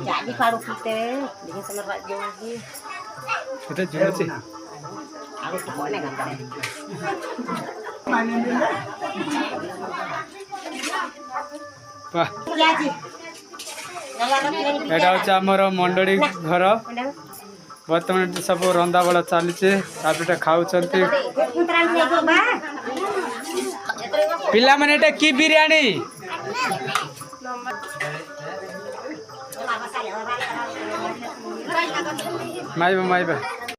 jadi paru kita dengan selera lagi kita juga sih aku pokoknya gambar वाह एटा होचा हमर मंडड़ी घर बर्तमान सब रंदा बड़ा चलीचे तापटा खाउचंती पिला माने एटा की बिरयानी माइबा